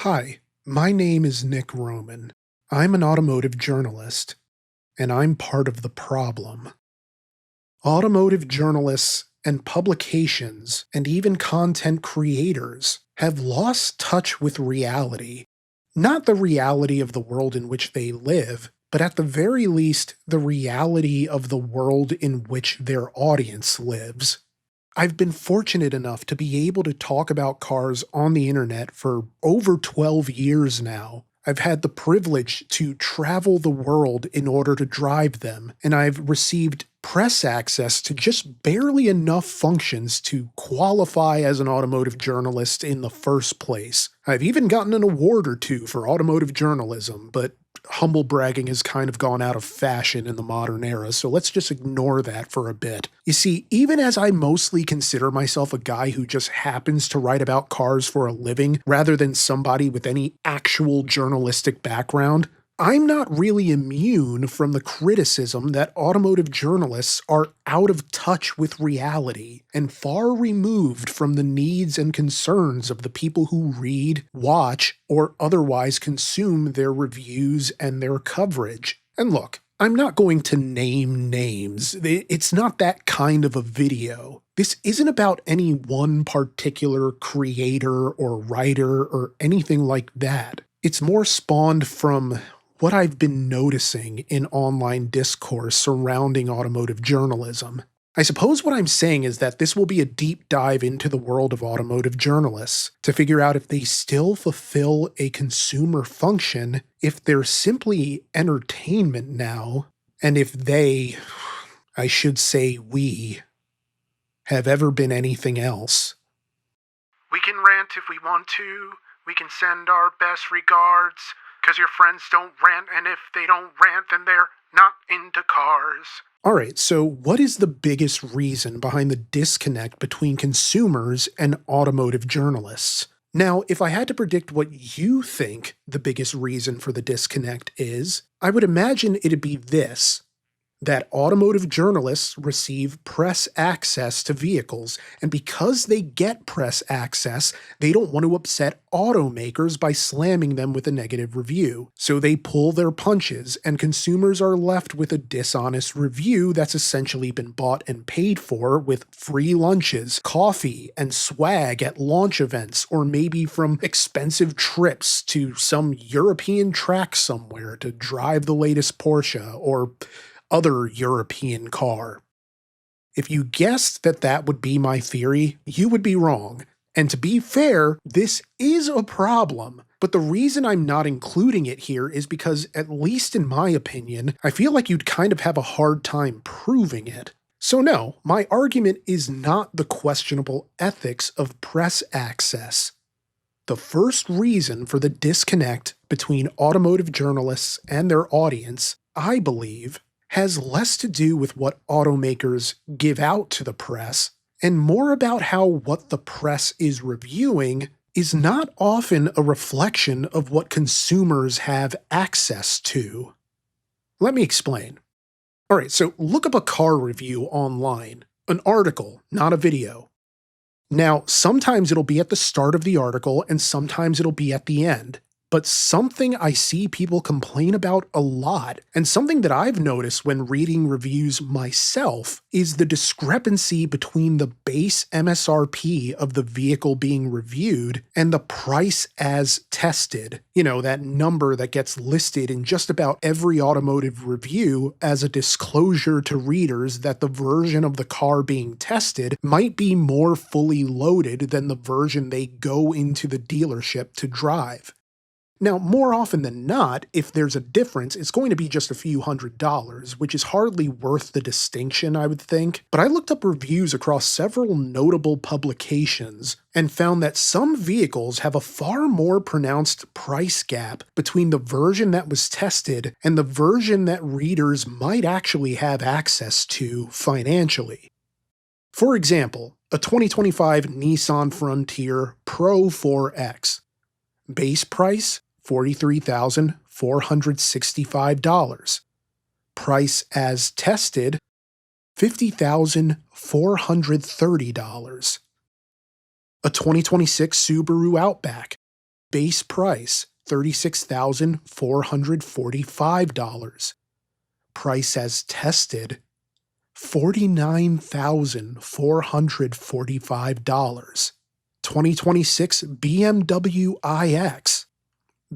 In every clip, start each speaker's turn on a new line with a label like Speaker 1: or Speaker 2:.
Speaker 1: Hi, my name is Nick Roman. I'm an automotive journalist, and I'm part of the problem. Automotive journalists and publications, and even content creators, have lost touch with reality. Not the reality of the world in which they live, but at the very least, the reality of the world in which their audience lives. I've been fortunate enough to be able to talk about cars on the internet for over 12 years now. I've had the privilege to travel the world in order to drive them, and I've received press access to just barely enough functions to qualify as an automotive journalist in the first place. I've even gotten an award or two for automotive journalism, but humble bragging has kind of gone out of fashion in the modern era, so let's just ignore that for a bit. You see, even as I mostly consider myself a guy who just happens to write about cars for a living rather than somebody with any actual journalistic background, I'm not really immune from the criticism that automotive journalists are out of touch with reality and far removed from the needs and concerns of the people who read, watch, or otherwise consume their reviews and their coverage. And look, I'm not going to name names. It's not that kind of a video. This isn't about any one particular creator or writer or anything like that. It's more spawned from what I've been noticing in online discourse surrounding automotive journalism. I suppose what I'm saying is that this will be a deep dive into the world of automotive journalists to figure out if they still fulfill a consumer function, if they're simply entertainment now, and if they, I should say we, have ever been anything else.
Speaker 2: We can rant if we want to. We can send our best regards. Because your friends don't rant, and if they don't rant, then they're not into cars.
Speaker 1: Alright, so what is the biggest reason behind the disconnect between consumers and automotive journalists? Now, if I had to predict what you think the biggest reason for the disconnect is, I would imagine it'd be this: that automotive journalists receive press access to vehicles, and because they get press access, they don't want to upset automakers by slamming them with a negative review. So they pull their punches, and consumers are left with a dishonest review that's essentially been bought and paid for with free lunches, coffee, and swag at launch events, or maybe from expensive trips to some European track somewhere to drive the latest Porsche, or other European car. If you guessed that that would be my theory, you would be wrong. And to be fair, this is a problem. But the reason I'm not including it here is because, at least in my opinion, I feel like you'd kind of have a hard time proving it. So no, my argument is not the questionable ethics of press access. The first reason for the disconnect between automotive journalists and their audience, I believe, has less to do with what automakers give out to the press, and more about how what the press is reviewing is not often a reflection of what consumers have access to. Let me explain. Alright, so look up a car review online. An article, not a video. Now, sometimes it'll be at the start of the article, and sometimes it'll be at the end. But something I see people complain about a lot, and something that I've noticed when reading reviews myself, is the discrepancy between the base MSRP of the vehicle being reviewed and the price as tested. You know, that number that gets listed in just about every automotive review as a disclosure to readers that the version of the car being tested might be more fully loaded than the version they go into the dealership to drive. Now, more often than not, if there's a difference, it's going to be just a few $100s, which is hardly worth the distinction, I would think. But I looked up reviews across several notable publications and found that some vehicles have a far more pronounced price gap between the version that was tested and the version that readers might actually have access to financially. For example, a 2025 Nissan Frontier Pro 4X. Base price, $43,465. Price as tested, $50,430. A 2026 Subaru Outback. Base price, $36,445. Price as tested, $49,445. 2026 BMW iX.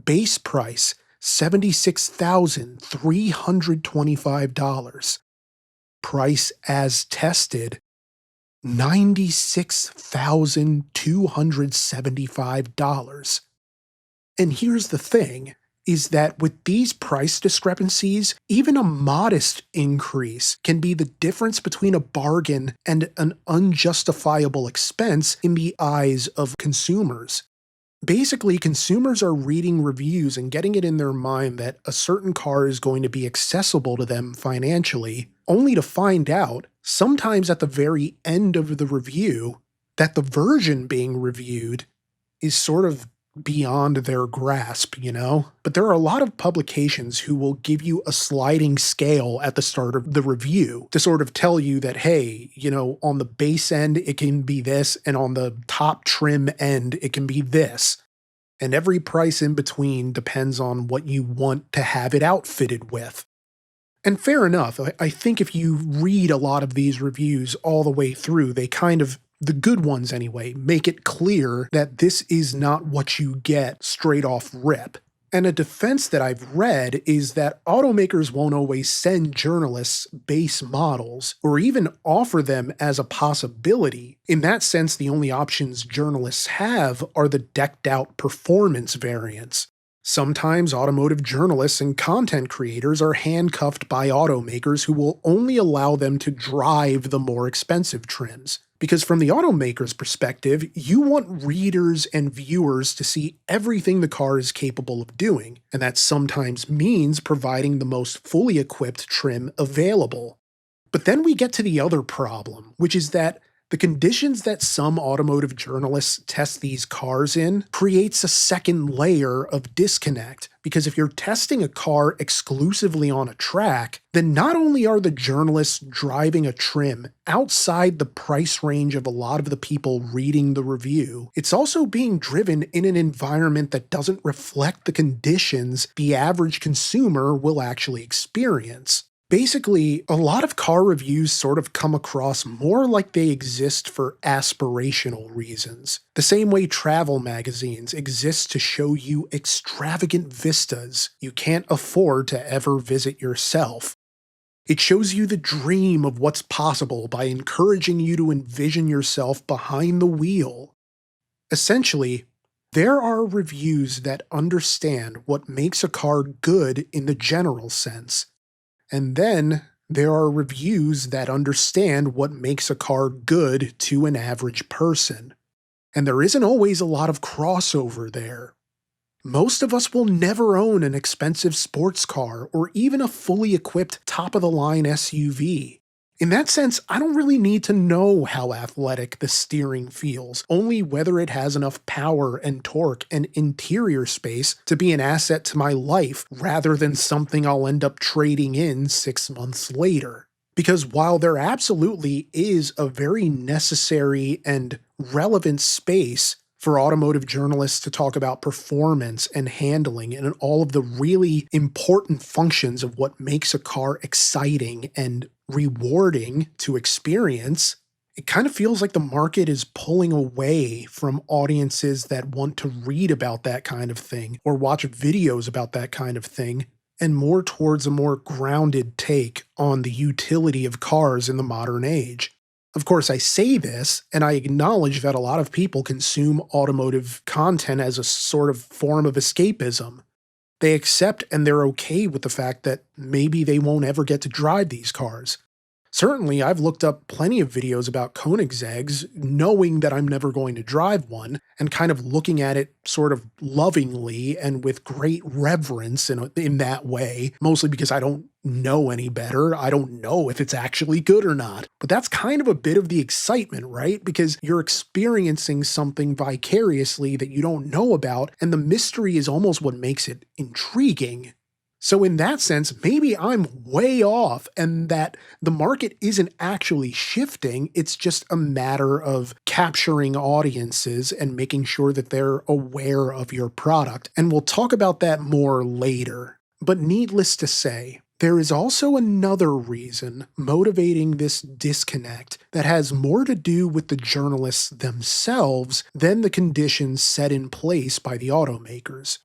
Speaker 1: Base price, $76,325. Price as tested, $96,275. And here's the thing, is that with these price discrepancies, even a modest increase can be the difference between a bargain and an unjustifiable expense in the eyes of consumers. Basically, consumers are reading reviews and getting it in their mind that a certain car is going to be accessible to them financially, only to find out, sometimes at the very end of the review, that the version being reviewed is sort of beyond their grasp, you know? But there are a lot of publications who will give you a sliding scale at the start of the review to sort of tell you that, hey, you know, on the base end, it can be this, and on the top trim end, it can be this. And every price in between depends on what you want to have it outfitted with. And fair enough, I think if you read a lot of these reviews all the way through, they kind of, the good ones anyway, make it clear that this is not what you get straight off rip. And a defense that I've read is that automakers won't always send journalists base models or even offer them as a possibility. In that sense, the only options journalists have are the decked out performance variants. Sometimes automotive journalists and content creators are handcuffed by automakers who will only allow them to drive the more expensive trims. Because from the automaker's perspective, you want readers and viewers to see everything the car is capable of doing, and that sometimes means providing the most fully equipped trim available. But then we get to the other problem, which is that the conditions that some automotive journalists test these cars in creates a second layer of disconnect, because if you're testing a car exclusively on a track, then not only are the journalists driving a trim outside the price range of a lot of the people reading the review, it's also being driven in an environment that doesn't reflect the conditions the average consumer will actually experience. Basically, a lot of car reviews sort of come across more like they exist for aspirational reasons. The same way travel magazines exist to show you extravagant vistas you can't afford to ever visit yourself. It shows you the dream of what's possible by encouraging you to envision yourself behind the wheel. Essentially, there are reviews that understand what makes a car good in the general sense. And then there are reviews that understand what makes a car good to an average person. And there isn't always a lot of crossover there. Most of us will never own an expensive sports car or even a fully equipped top-of-the-line SUV. In that sense, I don't really need to know how athletic the steering feels, only whether it has enough power and torque and interior space to be an asset to my life rather than something I'll end up trading in 6 months later. Because while there absolutely is a very necessary and relevant space for automotive journalists to talk about performance and handling and all of the really important functions of what makes a car exciting and rewarding to experience, it kind of feels like the market is pulling away from audiences that want to read about that kind of thing or watch videos about that kind of thing, and more towards a more grounded take on the utility of cars in the modern age. Of course, I say this, and I acknowledge that a lot of people consume automotive content as a sort of form of escapism. They accept and they're okay with the fact that maybe they won't ever get to drive these cars. Certainly, I've looked up plenty of videos about Koenigsegg's, knowing that I'm never going to drive one, and kind of looking at it sort of lovingly and with great reverence in that way, mostly because I don't know any better. I don't know if it's actually good or not. But that's kind of a bit of the excitement, right? Because you're experiencing something vicariously that you don't know about, and the mystery is almost what makes it intriguing. So in that sense, maybe I'm way off and that the market isn't actually shifting, it's just a matter of capturing audiences and making sure that they're aware of your product, and we'll talk about that more later. But needless to say, there is also another reason motivating this disconnect that has more to do with the journalists themselves than the conditions set in place by the automakers.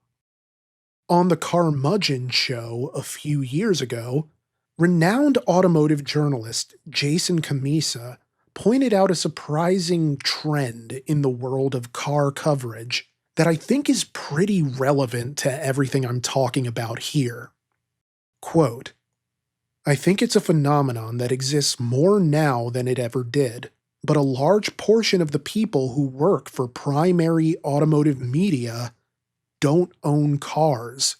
Speaker 1: On the Carmudgeon show a few years ago, renowned automotive journalist Jason Camisa pointed out a surprising trend in the world of car coverage that I think is pretty relevant to everything I'm talking about here. Quote, "I think it's a phenomenon that exists more now than it ever did, but a large portion of the people who work for primary automotive media don't own cars.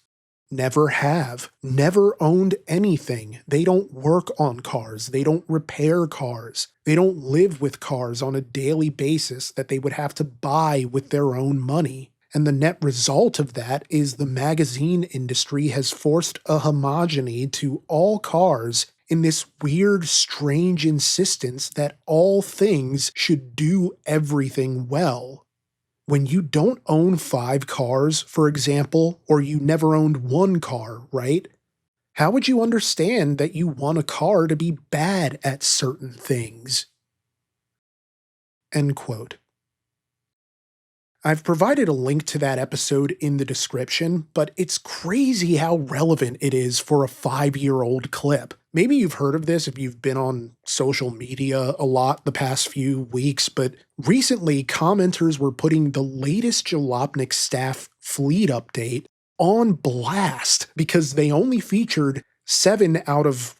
Speaker 1: Never have. Never owned anything. They don't work on cars. They don't repair cars. They don't live with cars on a daily basis that they would have to buy with their own money. And the net result of that is the magazine industry has forced a homogeny to all cars in this weird, strange insistence that all things should do everything well. When you don't own 5 cars, for example, or you never owned 1 car, right? How would you understand that you want a car to be bad at certain things?" End quote. I've provided a link to that episode in the description, but it's crazy how relevant it is for a 5-year-old clip. Maybe you've heard of this if you've been on social media a lot the past few weeks, but recently commenters were putting the latest Jalopnik staff fleet update on blast because they only featured 7 out of,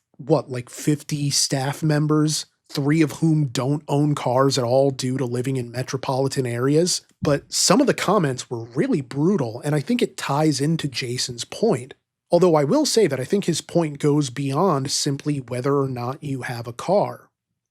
Speaker 1: 50 staff members, 3 of whom don't own cars at all due to living in metropolitan areas. But some of the comments were really brutal, and I think it ties into Jason's point. Although I will say that I think his point goes beyond simply whether or not you have a car.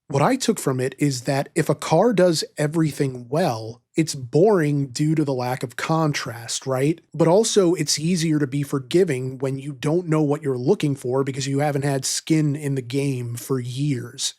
Speaker 1: What I took from it is that if a car does everything well, it's boring due to the lack of contrast, right? But also it's easier to be forgiving when you don't know what you're looking for because you haven't had skin in the game for years.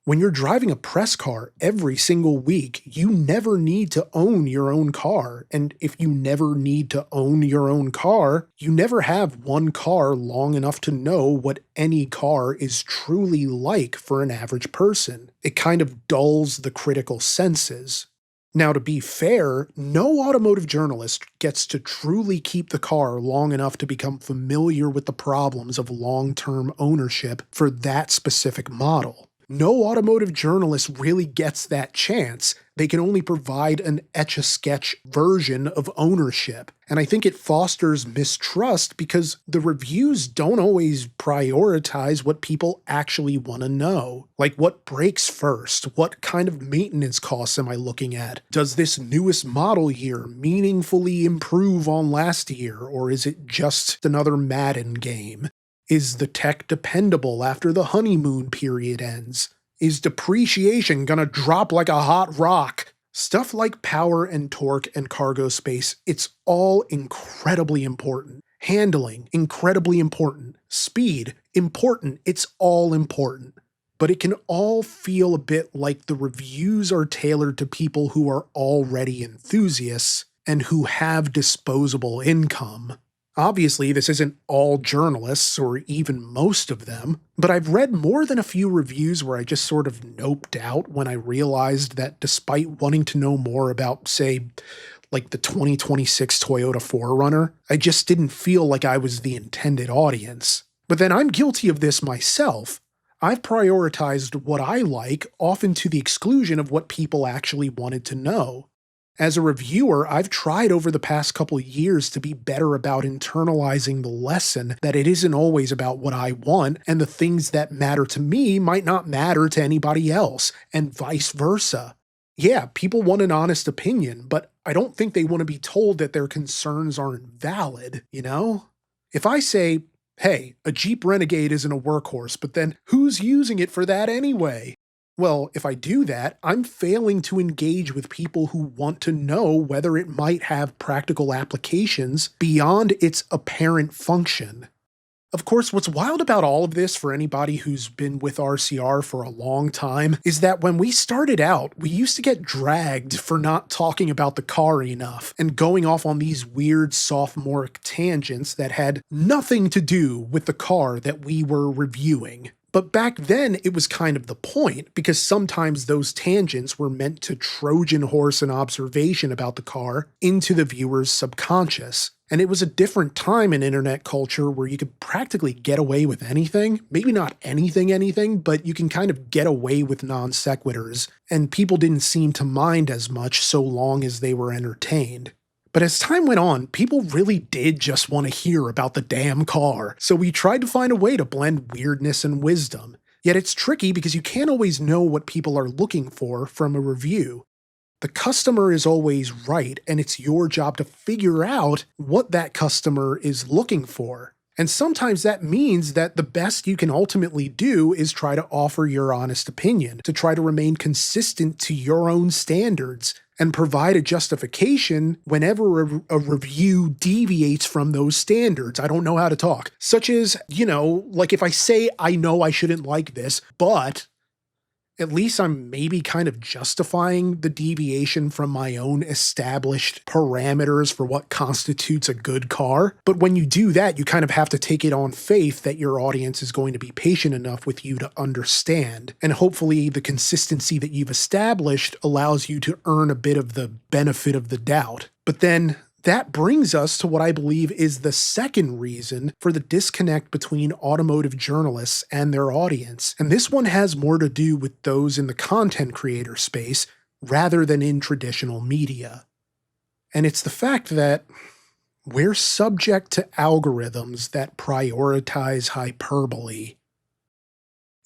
Speaker 1: When you're driving a press car every single week, you never need to own your own car. And if you never need to own your own car, you never have one car long enough to know what any car is truly like for an average person. It kind of dulls the critical senses. Now, to be fair, no automotive journalist gets to truly keep the car long enough to become familiar with the problems of long-term ownership for that specific model. No automotive journalist really gets that chance. They can only provide an etch-a-sketch version of ownership. And I think it fosters mistrust because the reviews don't always prioritize what people actually want to know. Like, what breaks first? What kind of maintenance costs am I looking at? Does this newest model year meaningfully improve on last year, or is it just another Madden game? Is the tech dependable after the honeymoon period ends? Is depreciation gonna drop like a hot rock? Stuff like power and torque and cargo space, it's all incredibly important. Handling, incredibly important. Speed, important. It's all important. But it can all feel a bit like the reviews are tailored to people who are already enthusiasts and who have disposable income. Obviously, this isn't all journalists, or even most of them, but I've read more than a few reviews where I just sort of noped out when I realized that despite wanting to know more about, say, like the 2026 Toyota 4Runner, I just didn't feel like I was the intended audience. But then I'm guilty of this myself. I've prioritized what I like, often to the exclusion of what people actually wanted to know. As a reviewer, I've tried over the past couple of years to be better about internalizing the lesson that it isn't always about what I want, and the things that matter to me might not matter to anybody else, and vice versa. Yeah, people want an honest opinion, but I don't think they want to be told that their concerns aren't valid, you know? If I say, hey, a Jeep Renegade isn't a workhorse, but then who's using it for that anyway? Well, if I do that, I'm failing to engage with people who want to know whether it might have practical applications beyond its apparent function. Of course, what's wild about all of this for anybody who's been with RCR for a long time is that when we started out, we used to get dragged for not talking about the car enough and going off on these weird sophomoric tangents that had nothing to do with the car that we were reviewing. But back then, it was kind of the point, because sometimes those tangents were meant to Trojan horse an observation about the car into the viewer's subconscious. And it was a different time in internet culture where you could practically get away with anything. Maybe not anything, but you can kind of get away with non sequiturs, and people didn't seem to mind as much so long as they were entertained. But as time went on, people really did just want to hear about the damn car, so we tried to find a way to blend weirdness and wisdom. Yet it's tricky because you can't always know what people are looking for from a review. The customer is always right, and it's your job to figure out what that customer is looking for. And sometimes that means that the best you can ultimately do is try to offer your honest opinion, to try to remain consistent to your own standards, and provide a justification whenever a review deviates from those standards. I don't know how to talk. Such as, like if I say I know I shouldn't like this, but at least I'm maybe kind of justifying the deviation from my own established parameters for what constitutes a good car. But when you do that, you kind of have to take it on faith that your audience is going to be patient enough with you to understand. And hopefully the consistency that you've established allows you to earn a bit of the benefit of the doubt. But then that brings us to what I believe is the second reason for the disconnect between automotive journalists and their audience. And this one has more to do with those in the content creator space rather than in traditional media. And it's the fact that we're subject to algorithms that prioritize hyperbole.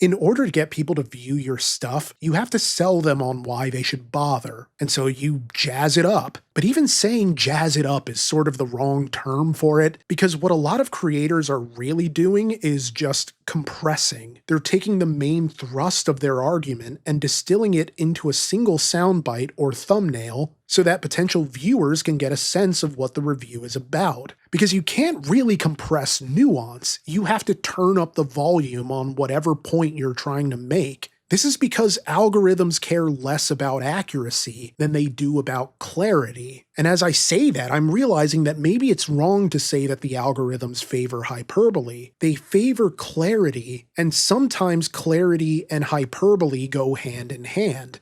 Speaker 1: In order to get people to view your stuff, you have to sell them on why they should bother, and so you jazz it up. But even saying jazz it up is sort of the wrong term for it, because what a lot of creators are really doing is just compressing. They're taking the main thrust of their argument and distilling it into a single soundbite or thumbnail so that potential viewers can get a sense of what the review is about. Because you can't really compress nuance, you have to turn up the volume on whatever point you're trying to make. This is because algorithms care less about accuracy than they do about clarity. And as I say that, I'm realizing that maybe it's wrong to say that the algorithms favor hyperbole. They favor clarity, and sometimes clarity and hyperbole go hand in hand.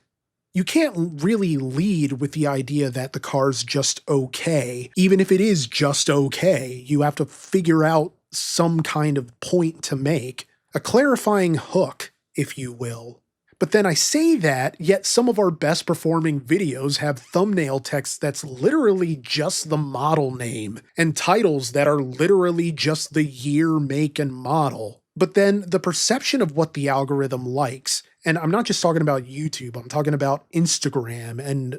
Speaker 1: You can't really lead with the idea that the car's just okay. Even if it is just okay, you have to figure out some kind of point to make. A clarifying hook, if you will. But then I say that, yet some of our best performing videos have thumbnail text that's literally just the model name, and titles that are literally just the year, make, and model. But then the perception of what the algorithm likes, and I'm not just talking about YouTube, I'm talking about Instagram and,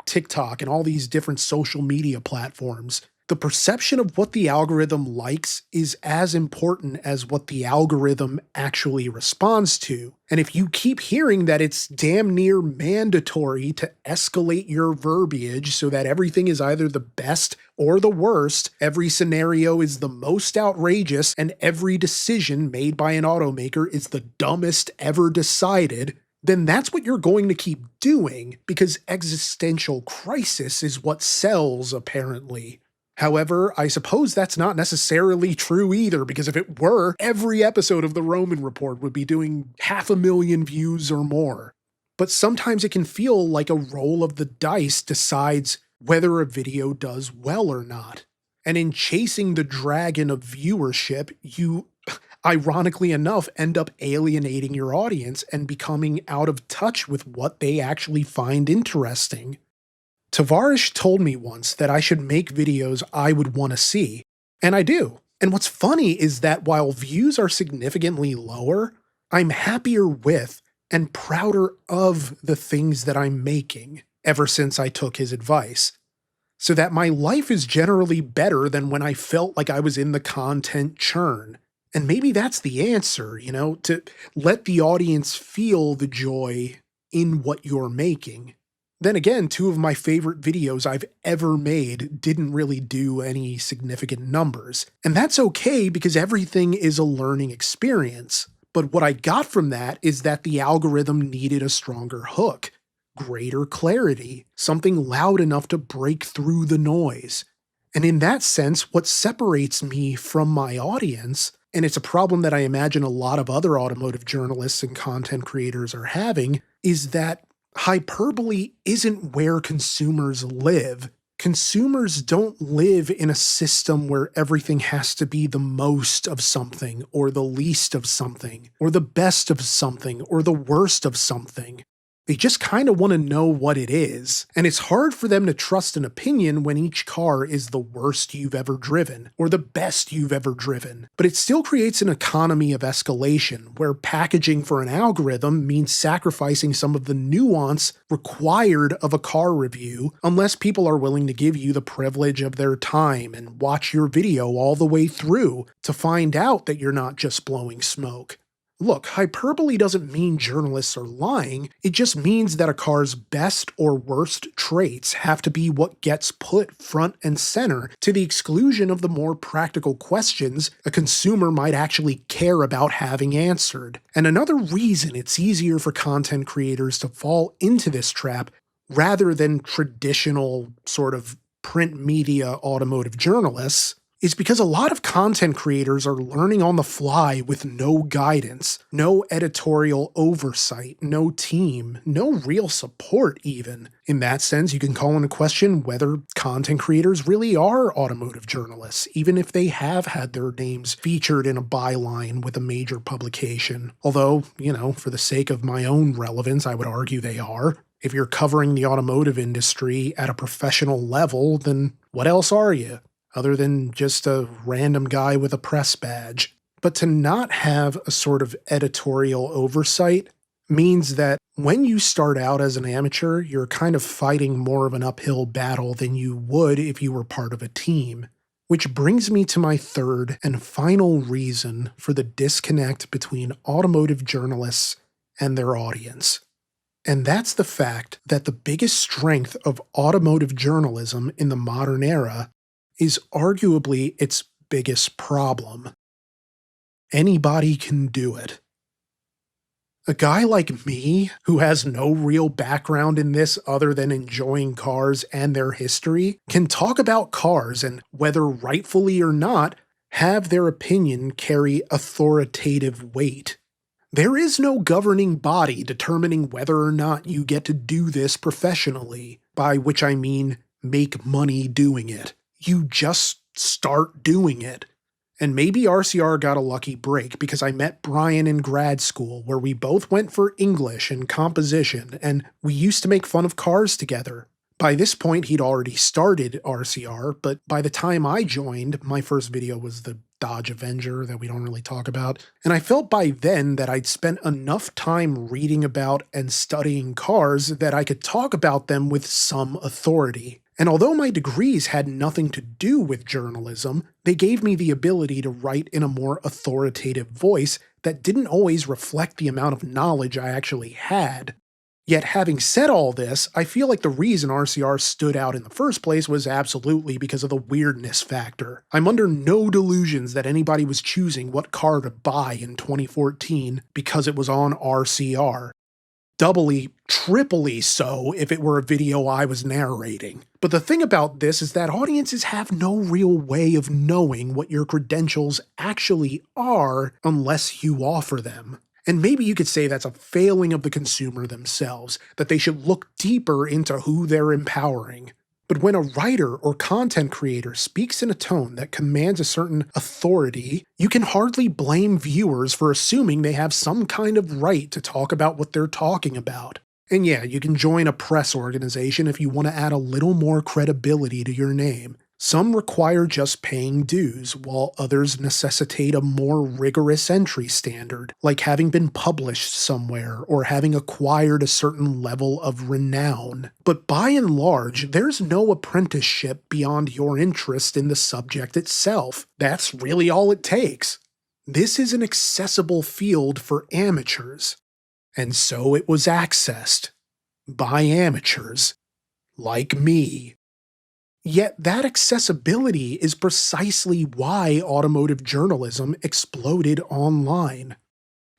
Speaker 1: TikTok and all these different social media platforms. The perception of what the algorithm likes is as important as what the algorithm actually responds to. And if you keep hearing that it's damn near mandatory to escalate your verbiage so that everything is either the best or the worst, every scenario is the most outrageous, and every decision made by an automaker is the dumbest ever decided, then that's what you're going to keep doing, because existential crisis is what sells, apparently. However, I suppose that's not necessarily true either, because if it were, every episode of The Roman Report would be doing 500,000 views or more. But sometimes it can feel like a roll of the dice decides whether a video does well or not. And in chasing the dragon of viewership, you, ironically enough, end up alienating your audience and becoming out of touch with what they actually find interesting. Tavarish told me once that I should make videos I would want to see, and I do. And what's funny is that while views are significantly lower, I'm happier with and prouder of the things that I'm making ever since I took his advice. So that my life is generally better than when I felt like I was in the content churn. And maybe that's the answer, to let the audience feel the joy in what you're making. Then again, two of my favorite videos I've ever made didn't really do any significant numbers. And that's okay because everything is a learning experience. But what I got from that is that the algorithm needed a stronger hook, greater clarity, something loud enough to break through the noise. And in that sense, what separates me from my audience, and it's a problem that I imagine a lot of other automotive journalists and content creators are having, is that hyperbole isn't where consumers live. Consumers don't live in a system where everything has to be the most of something, or the least of something, or the best of something, or the worst of something. They just kind of want to know what it is, and it's hard for them to trust an opinion when each car is the worst you've ever driven, or the best you've ever driven. But it still creates an economy of escalation, where packaging for an algorithm means sacrificing some of the nuance required of a car review, unless people are willing to give you the privilege of their time and watch your video all the way through to find out that you're not just blowing smoke. Look, hyperbole doesn't mean journalists are lying, it just means that a car's best or worst traits have to be what gets put front and center to the exclusion of the more practical questions a consumer might actually care about having answered. And another reason it's easier for content creators to fall into this trap rather than traditional sort of print media automotive journalists is because a lot of content creators are learning on the fly with no guidance, no editorial oversight, no team, no real support even. In that sense, you can call into question whether content creators really are automotive journalists, even if they have had their names featured in a byline with a major publication. Although, for the sake of my own relevance, I would argue they are. If you're covering the automotive industry at a professional level, then what else are you? Other than just a random guy with a press badge. But to not have a sort of editorial oversight means that when you start out as an amateur, you're kind of fighting more of an uphill battle than you would if you were part of a team. Which brings me to my third and final reason for the disconnect between automotive journalists and their audience. And that's the fact that the biggest strength of automotive journalism in the modern era is arguably its biggest problem. Anybody can do it. A guy like me, who has no real background in this other than enjoying cars and their history, can talk about cars and, whether rightfully or not, have their opinion carry authoritative weight. There is no governing body determining whether or not you get to do this professionally, by which I mean make money doing it. You just start doing it. And maybe RCR got a lucky break because I met Brian in grad school where we both went for English and composition, and we used to make fun of cars together. By this point, he'd already started RCR, but by the time I joined, my first video was the Dodge Avenger that we don't really talk about, and I felt by then that I'd spent enough time reading about and studying cars that I could talk about them with some authority. And although my degrees had nothing to do with journalism, they gave me the ability to write in a more authoritative voice that didn't always reflect the amount of knowledge I actually had. Yet having said all this, I feel like the reason RCR stood out in the first place was absolutely because of the weirdness factor. I'm under no delusions that anybody was choosing what car to buy in 2014 because it was on RCR. Doubly, triply so if it were a video I was narrating. But the thing about this is that audiences have no real way of knowing what your credentials actually are unless you offer them. And maybe you could say that's a failing of the consumer themselves, that they should look deeper into who they're empowering. But when a writer or content creator speaks in a tone that commands a certain authority, you can hardly blame viewers for assuming they have some kind of right to talk about what they're talking about. And yeah, you can join a press organization if you want to add a little more credibility to your name. Some require just paying dues, while others necessitate a more rigorous entry standard, like having been published somewhere or having acquired a certain level of renown. But by and large, there's no apprenticeship beyond your interest in the subject itself. That's really all it takes. This is an accessible field for amateurs. And so it was accessed. by amateurs like me. Yet that accessibility is precisely why automotive journalism exploded online.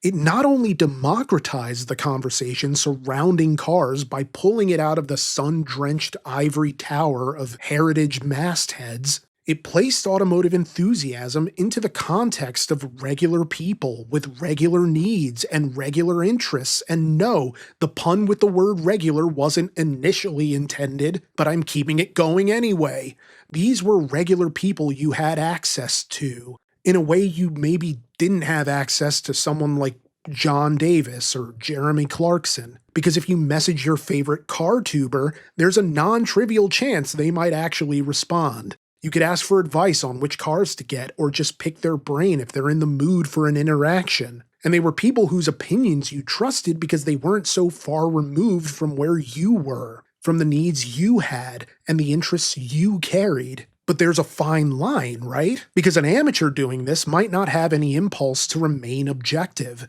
Speaker 1: It not only democratized the conversation surrounding cars by pulling it out of the sun-drenched ivory tower of heritage mastheads, it placed automotive enthusiasm into the context of regular people with regular needs and regular interests. And no, the pun with the word regular wasn't initially intended, but I'm keeping it going anyway. These were regular people you had access to in a way you maybe didn't have access to someone like John Davis or Jeremy Clarkson. Because if you message your favorite car tuber, there's a non-trivial chance they might actually respond. You could ask for advice on which cars to get, or just pick their brain if they're in the mood for an interaction. And they were people whose opinions you trusted because they weren't so far removed from where you were, from the needs you had, and the interests you carried. But there's a fine line, right? Because an amateur doing this might not have any impulse to remain objective.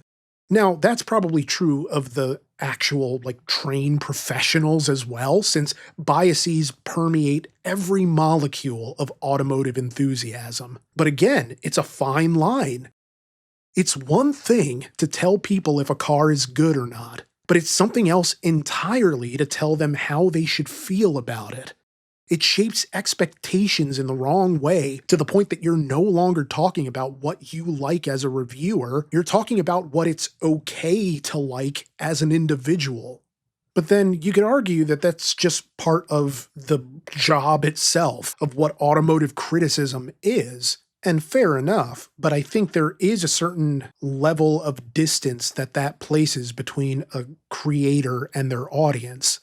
Speaker 1: Now, that's probably true of the actual, trained professionals as well, since biases permeate every molecule of automotive enthusiasm. But again, it's a fine line. It's one thing to tell people if a car is good or not, but it's something else entirely to tell them how they should feel about it. It shapes expectations in the wrong way to the point that you're no longer talking about what you like as a reviewer, you're talking about what it's okay to like as an individual. But then you could argue that that's just part of the job itself of what automotive criticism is. And fair enough, but I think there is a certain level of distance that places between a creator and their audience.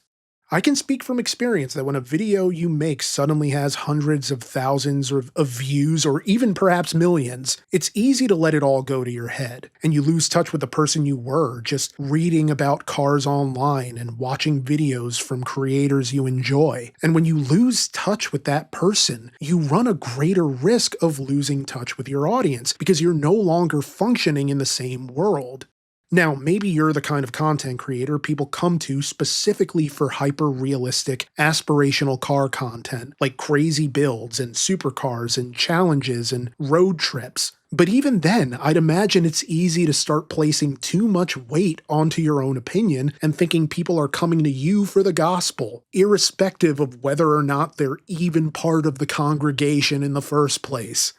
Speaker 1: I can speak from experience that when a video you make suddenly has hundreds of thousands of views, or even perhaps millions, it's easy to let it all go to your head, and you lose touch with the person you were, just reading about cars online and watching videos from creators you enjoy. And when you lose touch with that person, you run a greater risk of losing touch with your audience, because you're no longer functioning in the same world. Now, maybe you're the kind of content creator people come to specifically for hyper-realistic, aspirational car content, like crazy builds and supercars and challenges and road trips. But even then, I'd imagine it's easy to start placing too much weight onto your own opinion and thinking people are coming to you for the gospel, irrespective of whether or not they're even part of the congregation in the first place.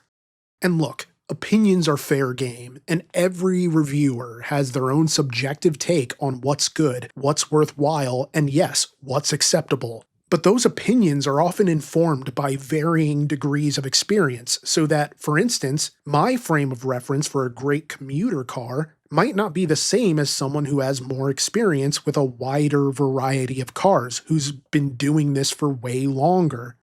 Speaker 1: And look, opinions are fair game, and every reviewer has their own subjective take on what's good, what's worthwhile, and yes, what's acceptable. But those opinions are often informed by varying degrees of experience, so that, for instance, my frame of reference for a great commuter car might not be the same as someone who has more experience with a wider variety of cars, who's been doing this for way longer.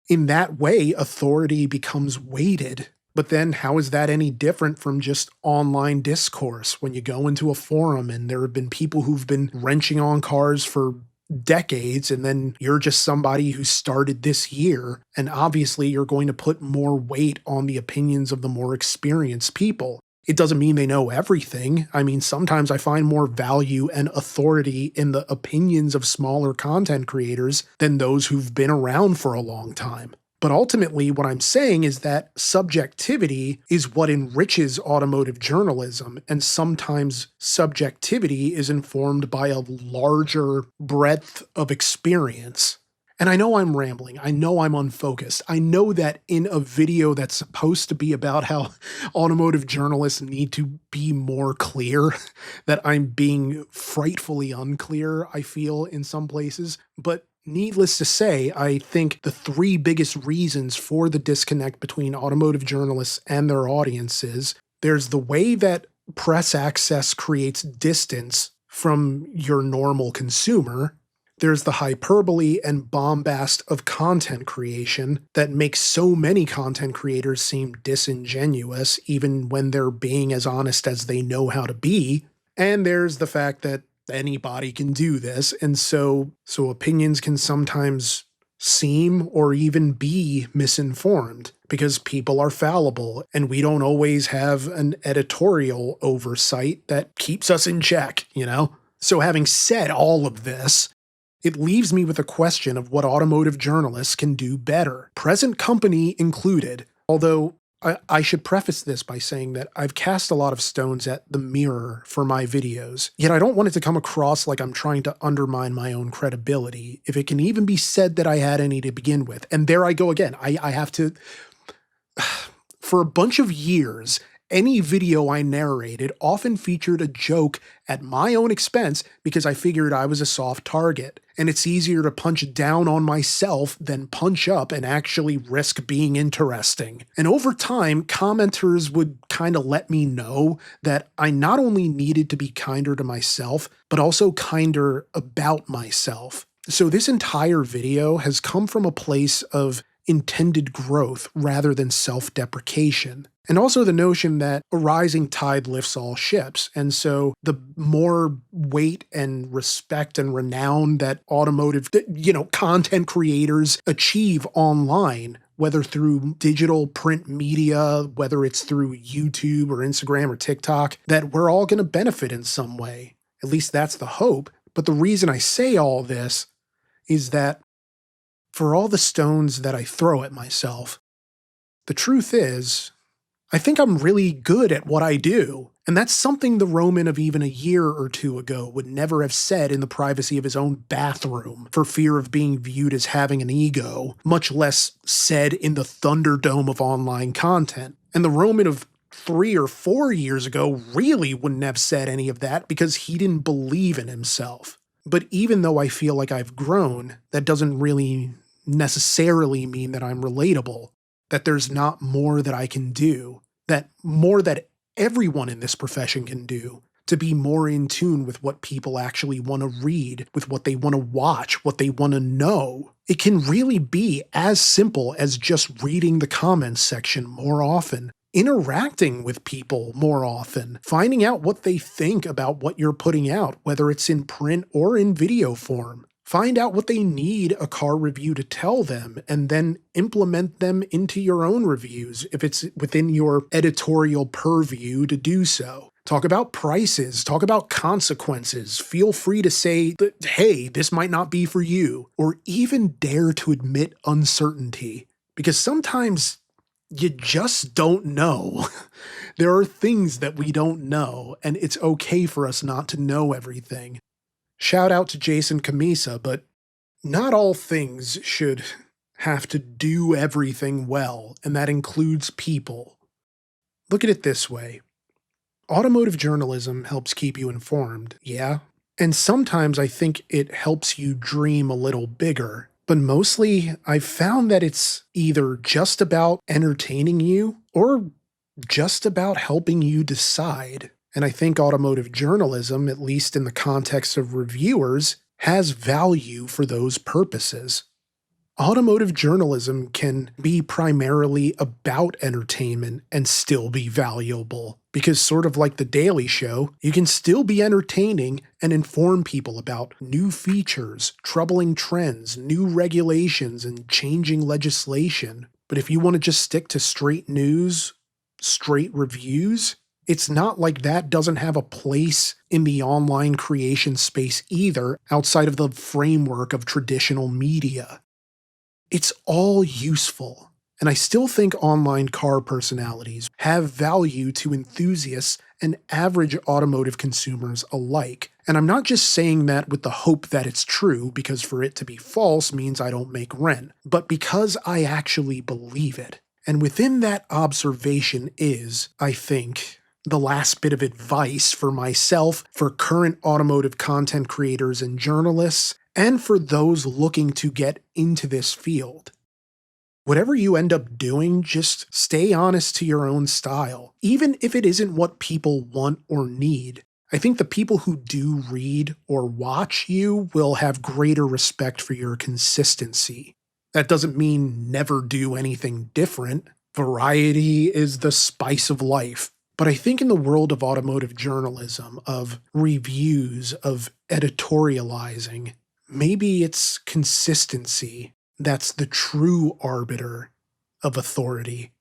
Speaker 1: In that way, authority becomes weighted. But then how is that any different from just online discourse when you go into a forum and there have been people who've been wrenching on cars for decades, and then you're just somebody who started this year, and obviously you're going to put more weight on the opinions of the more experienced people. It doesn't mean they know everything. I mean, sometimes I find more value and authority in the opinions of smaller content creators than those who've been around for a long time. But ultimately, what I'm saying is that subjectivity is what enriches automotive journalism, and sometimes subjectivity is informed by a larger breadth of experience. And I know I'm rambling, I know I'm unfocused, I know that in a video that's supposed to be about how automotive journalists need to be more clear, that I'm being frightfully unclear, I feel, in some places, but needless to say, I think the three biggest reasons for the disconnect between automotive journalists and their audiences, there's the way that press access creates distance from your normal consumer. There's the hyperbole and bombast of content creation that makes so many content creators seem disingenuous, even when they're being as honest as they know how to be. And there's the fact that anybody can do this, and so opinions can sometimes seem or even be misinformed because people are fallible and we don't always have an editorial oversight that keeps us in check, you know? So having said all of this, It leaves me with a question of what automotive journalists can do better, present company included, although I should preface this by saying that I've cast a lot of stones at the mirror for my videos, yet I don't want it to come across like I'm trying to undermine my own credibility, if it can even be said that I had any to begin with. And there I go again. I have to. For a bunch of years, any video I narrated often featured a joke at my own expense because I figured I was a soft target, and it's easier to punch down on myself than punch up and actually risk being interesting. And over time, commenters would kind of let me know that I not only needed to be kinder to myself, but also kinder about myself. So this entire video has come from a place of intended growth rather than self-deprecation. And also the notion that a rising tide lifts all ships. And so the more weight and respect and renown that automotive, content creators achieve online, whether through digital print media, whether it's through YouTube or Instagram or TikTok, that we're all going to benefit in some way. At least that's the hope. But the reason I say all this is that for all the stones that I throw at myself, the truth is, I think I'm really good at what I do. And that's something the Roman of even a year or two ago would never have said in the privacy of his own bathroom for fear of being viewed as having an ego, much less said in the Thunderdome of online content. And the Roman of 3 or 4 years ago really wouldn't have said any of that because he didn't believe in himself. But even though I feel like I've grown, that doesn't really necessarily mean that I'm relatable, that there's not more that I can do, that more that everyone in this profession can do to be more in tune with what people actually want to read, with what they want to watch, what they want to know. It can really be as simple as just reading the comments section more often, interacting with people more often, finding out what they think about what you're putting out, whether it's in print or in video form. Find out what they need a car review to tell them, and then implement them into your own reviews if it's within your editorial purview to do so. Talk about prices, talk about consequences. Feel free to say that, hey, this might not be for you, or even dare to admit uncertainty, because sometimes you just don't know. There are things that we don't know, and it's okay for us not to know everything. Shout out to Jason Camisa, but not all things should have to do everything well, and that includes people. Look at it this way. Automotive journalism helps keep you informed, yeah? And sometimes I think it helps you dream a little bigger. But mostly, I've found that it's either just about entertaining you or just about helping you decide. And I think automotive journalism, at least in the context of reviewers, has value for those purposes. Automotive journalism can be primarily about entertainment and still be valuable, because sort of like The Daily Show, you can still be entertaining and inform people about new features, troubling trends, new regulations, and changing legislation. But if you want to just stick to straight news, straight reviews, it's not like that doesn't have a place in the online creation space either, outside of the framework of traditional media. It's all useful, and I still think online car personalities have value to enthusiasts and average automotive consumers alike. And I'm not just saying that with the hope that it's true, because for it to be false means I don't make rent, but because I actually believe it. And within that observation is, I think, the last bit of advice for myself, for current automotive content creators and journalists, and for those looking to get into this field. Whatever you end up doing, just stay honest to your own style, even if it isn't what people want or need. I think the people who do read or watch you will have greater respect for your consistency. That doesn't mean never do anything different. Variety is the spice of life. But I think in the world of automotive journalism, of reviews, of editorializing, maybe it's consistency that's the true arbiter of authority.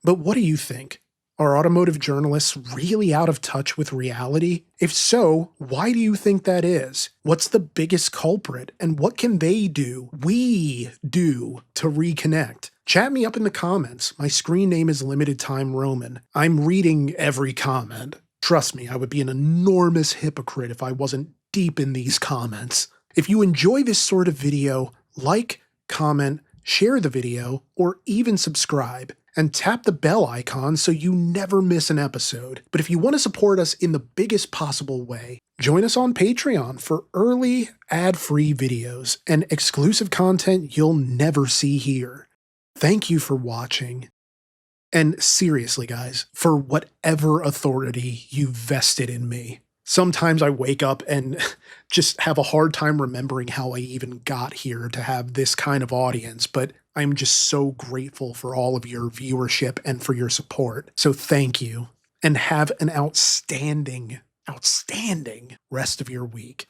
Speaker 1: But what do you think? Are automotive journalists really out of touch with reality? If so, why do you think that is? What's the biggest culprit, and what can we do to reconnect? Chat me up in the comments. My screen name is Limited Time Roman. I'm reading every comment. Trust me, I would be an enormous hypocrite if I wasn't deep in these comments. If you enjoy this sort of video, like, comment, share the video, or even subscribe. And tap the bell icon so you never miss an episode. But if you want to support us in the biggest possible way, join us on Patreon for early, ad-free videos and exclusive content you'll never see here. Thank you for watching. And seriously, guys, for whatever authority you vested in me. Sometimes I wake up and just have a hard time remembering how I even got here to have this kind of audience, but I'm just so grateful for all of your viewership and for your support. So thank you, and have an outstanding rest of your week.